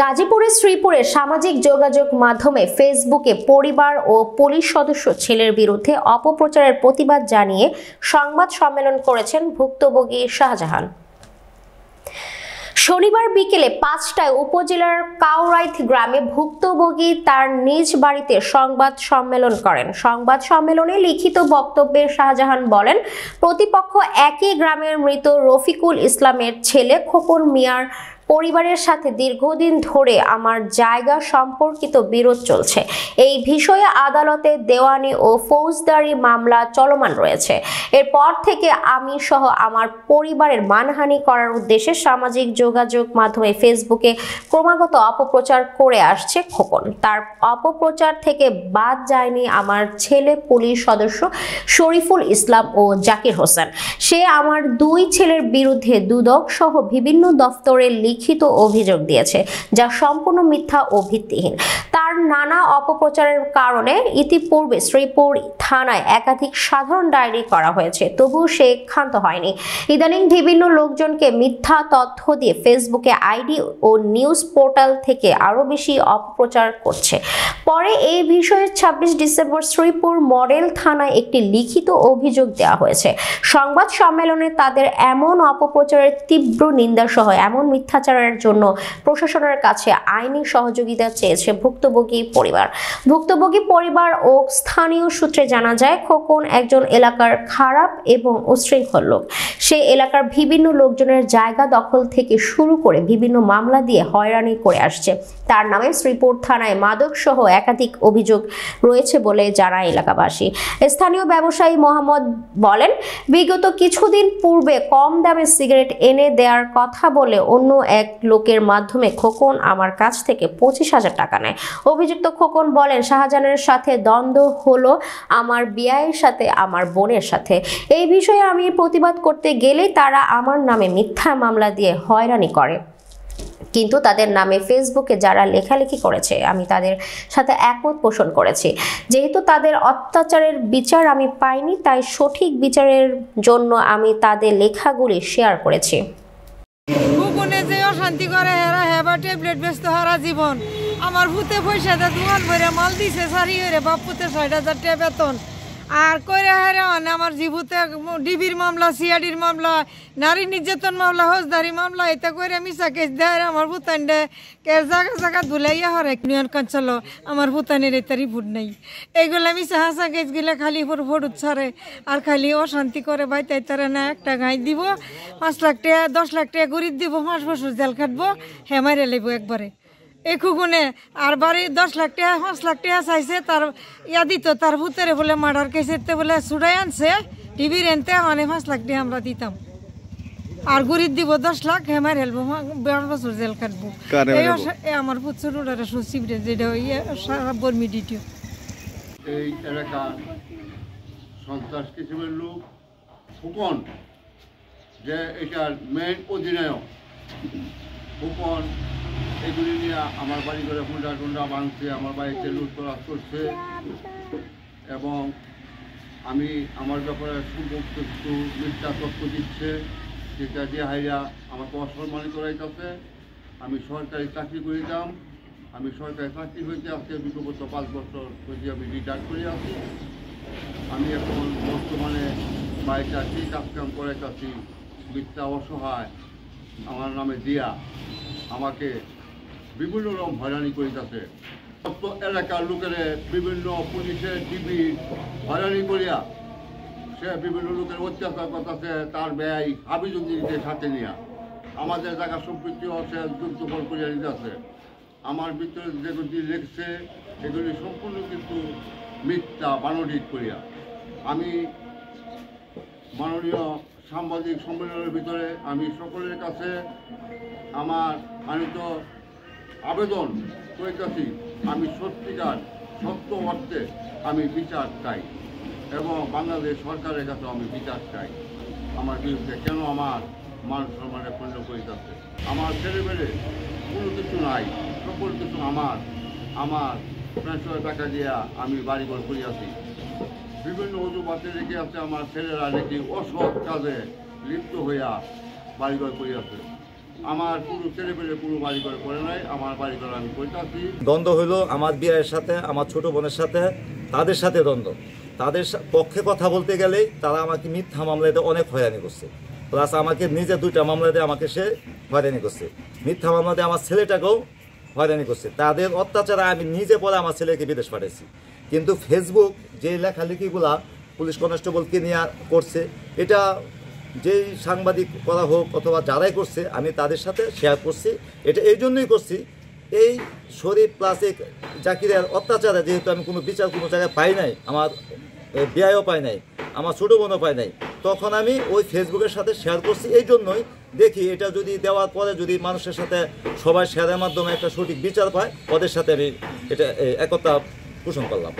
গাজীপুরের শ্রীপুরে সামাজিক যোগাযোগ মাধ্যমে ফেসবুকে পরিবার ও পুলিশ সদস্য ছেলের বিরুদ্ধে অপপ্রচারের প্রতিবাদ জানিয়ে সংবাদ সম্মেলন করেছেন ভুক্তভোগী শাহজাহান। শনিবার বিকেলে ৫টায় উপজেলার কাউরাইথ গ্রামে ভুক্তভোগী তার নিজ বাড়িতে সংবাদ সম্মেলন করেন। সংবাদ সম্মেলনে লিখিত বক্তব্যে শাহজাহান বলেন, প্রতিপক্ষ একই গ্রামের মৃত রফিকুল ইসলামের ছেলে খোকন মিয়ার পরিবারের সাথে দীর্ঘদিন ধরে আমার জায়গা সম্পর্কিত বিরোধ চলছে। এই বিষয়ে আদালতে দেওয়ানি ও ফৌজদারি মামলা চলমান রয়েছে। এরপর থেকে আমি সহ আমার পরিবারের মানহানি করার উদ্দেশ্যে সামাজিক যোগাযোগ মাধ্যমে ফেসবুকে ক্রমাগত অপপ্রচার করে আসছে খোকন। তার অপপ্রচার থেকে বাদ যায়নি আমার ছেলে পুলিশ সদস্য শরীফুল ইসলাম ও জাকির হোসেন। সে আমার দুই ছেলের বিরুদ্ধে দুদক সহ বিভিন্ন দফতরে লিখিত অভিযোগ দিয়েছে, যা সম্পূর্ণ মিথ্যা ও ভিত্তিহীন। তার নানা অপপ্রচারের কারণে ইতিপূর্বে শ্রীপুর থানায় একাধিক সাধারণ ডায়েরি করা হয়েছে, তবুও সে ক্ষান্ত হয়নি। ইদানিং বিভিন্ন লোকজনকে মিথ্যা তথ্য দিয়ে ফেসবুকে আইডি ও নিউজ পোর্টাল থেকে আরো বেশি অপপ্রচার করছে। পরে এই বিষয়ে ২৬ ডিসেম্বর শ্রীপুর মডেল থানায় একটি লিখিত অভিযোগ দেওয়া হয়েছে। সংবাদ সম্মেলনে তাদের এমন অপপ্রচারের তীব্র নিন্দা সহ এমন মিথ্যাচারের জন্য প্রশাসনের কাছে আইনি সহযোগিতা চেয়েছে ভুক্তভোগী পরিবার। ভুক্তভোগী পরিবার ও স্থানীয় সূত্রে জানা যায়, খোকন একজন এলাকার খারাপ এবং উচ্ছৃঙ্খল লোক। সে এলাকার বিভিন্ন লোকজনের জায়গা দখল থেকে শুরু করে বিভিন্ন মামলা দিয়ে হয়রানি করে আসছে। তার নামে শ্রীপুর থানায় মাদক সহ একাধিক অভিযোগ রয়েছে বলে জানায় এলাকাবাসী। স্থানীয় ব্যবসায়ী মোহাম্মদ বলেন, বিগত কিছুদিন পূর্বে কম দামে সিগারেট এনে দেওয়ার কথা বলে অন্য এক লোকের মাধ্যমে খোকন আমার কাছ থেকে ২৫,০০০ টাকা নেয়। অভিযুক্ত খোকন বলেন, শাহজাহানের সাথে দ্বন্দ্ব হলো আমার বিয়ের সাথে আমার বোনের সাথে। এই বিষয়ে আমি প্রতিবাদ করতে গেলেই তারা আমার নামে মিথ্যা মামলা দিয়ে হয়রানি করে। কিন্তু তাদের নামে ফেসবুকে যারা লেখালেখি করেছে আমি তাদের সাথে একমত পোষণ করেছি। যেহেতু তাদের অত্যাচারের বিচার আমি পাইনি, তাই সঠিক বিচারের জন্য আমি তাদের লেখাগুলি শেয়ার করেছি। অশান্তি করে হেরা হেবা ট্যাবলেট ব্যস্ত হারা জীবন আমার ভূতে পয়সা দোকান ভরে মাল দিছে সারি হয়ে বাপুতে ৬০০০০ টাকা বেতন আর কইরে হেরে আমার জীবতে ডিবির মামলা, সিআইডির মামলা, নারী নির্যাতন মামলা, ফৌজদারি মামলা, এটা করে মিশা কেস দেয় আমার ভূতান দে কে জায়গা জায়গা ধুলাইয়া হরে ইউনিয়ন কাঞ্চল আমার ভূতানের এটা রিপোর্ট নেই। এইগুলো মিশা হাসা কেসগুলো খালি ফটো ছাড়ে আর খালি অশান্তি করে ভাই তাই তারা না একটা গাই দিব ৫ লাখ টাকা ১০ লাখ টাকা গরিব দিব ৫ বছর জেল খাটবো হে মাইরে লাইব একবারে। এই খুগুনে আর বাড়ি ১০ লাখ টাকা ৫ লাখ টাকা চাইছে তার ইয়া দিত তার ভূতেরে বলে মার্ডার কেসেতে বলে ছুড়াই আনছে টিভির এনতে মানে ৫ লাখ টাকা আমরা দিতাম আর গরিব দিব ১০ লাখ হেমার হেলবো ১২ বছর জেল কাটবো। এই আমার পুত্র ওরা সচিব যেটা সারা বর্মি ডিটিও এই এলাকার সন্ত্রাস কিসিমের লোক খোকন যে এটার মেইন অধিনায়ক খোকন এগুলি নিয়ে আমার বাড়ি করে হুন্ডা টুন্ডা ভাঙছে, আমার বাড়িতে লুটতরাজ করছে এবং আমি আমার ব্যাপারে সুযোগ্য কিছু মিথ্যা তথ্য দিচ্ছে, যেটা দিয়ে হাইরা আমাকে অসম্মানিত করাইতেছে। আমি সরকারি চাকরি করিতাম, আমি সরকারি চাকরি হইতে আজকে বিগত ৫ বছর হইতে আমি রিটায়ার করে আছি। আমি এখন বর্তমানে বাড়িতে আছি, কাজকাম করাইতেছি, মিথ্যা অসহায় আমার নামে দিয়া আমাকে বিভিন্ন রকম হয়রানি করিতেছে। এলাকার লোকের বিভিন্ন পুলিশের ডিবি হয়রানি করিয়া সে বিভিন্ন লোকের অত্যাচার করতেছে, তার ব্যয় হাবিজুদ্দিনকে সাথে নিয়ে আমাদের জায়গা সম্পত্তিও সে যুদ্ধফল করিয়া দিতেছে। আমার ভিতরে যেগুলি লিখছে এগুলি সম্পূর্ণ কিন্তু মিথ্যা বানোডিট করিয়া। আমি মাননীয় সাংবাদিক সম্মেলনের ভিতরে আমি সকলের কাছে আমার আনিত আবেদন করিতেছি, আমি সত্যিকার সত্য অর্থে আমি বিচার চাই এবং বাংলাদেশ সরকারের কাছে আমি বিচার চাই। আমার বিরুদ্ধে কেন আমার মান সম্মানে পণ্য করিতেছে, আমার ছেলেমেয়ে কোনো কিছু নাই, সকল কিছু আমার পেনশনের টাকা দিয়া আমি বাড়িঘর করিয়াছি। বিভিন্ন অজুবাতে রেখে আছে আমার ছেলেরা নাকি অসৎ কাজে লিপ্ত হইয়া বাড়িঘর করিয়াছে। আমার পুরো ছেলেপেলে পুরো বাড়ি করে করে নাই, আমার বাড়ি করে আমি করতেছি। দ্বন্দ্ব হইলো আমার বিয়ের সাথে, আমার ছোট বোনের সাথে, তাদের সাথে দ্বন্দ্ব। তাদের পক্ষে কথা বলতে গেলেই তারা আমাকে মিথ্যা মামলাতে অনেক হয়রানি করছে, প্লাস আমাকে নিজে 2টা মামলাতে আমাকে সে হয়রানি করছে, মিথ্যা মামলাতে আমার ছেলেটাকেও হয়রানি করছে। তাদের অত্যাচারে আমি নিজে পরে আমার ছেলেকে বিদেশ পাঠাইছি। কিন্তু ফেসবুক যে লেখালেখিগুলা পুলিশ কনস্টেবলকে নিয়ে করছে, এটা যেই সাংবাদিক করা হোক অথবা যারাই করছে, আমি তাদের সাথে শেয়ার করছি। এটা এই জন্যই করছি, এই শরীফ প্লাস এই জাকিরের অত্যাচারে যেহেতু আমি কোনো বিচার কোনো জায়গায় পাই নাই, আমার বিয়েও পাই নাই, আমার ছোটো বোনও পাই নাই, তখন আমি ওই ফেসবুকের সাথে শেয়ার করছি। এই জন্যই দেখি এটা যদি দেওয়ার পরে যদি মানুষের সাথে সবাই শেয়ারের মাধ্যমে একটা সঠিক বিচার পায়, ওদের সাথে আমি এটা একতা পোষণ করলাম।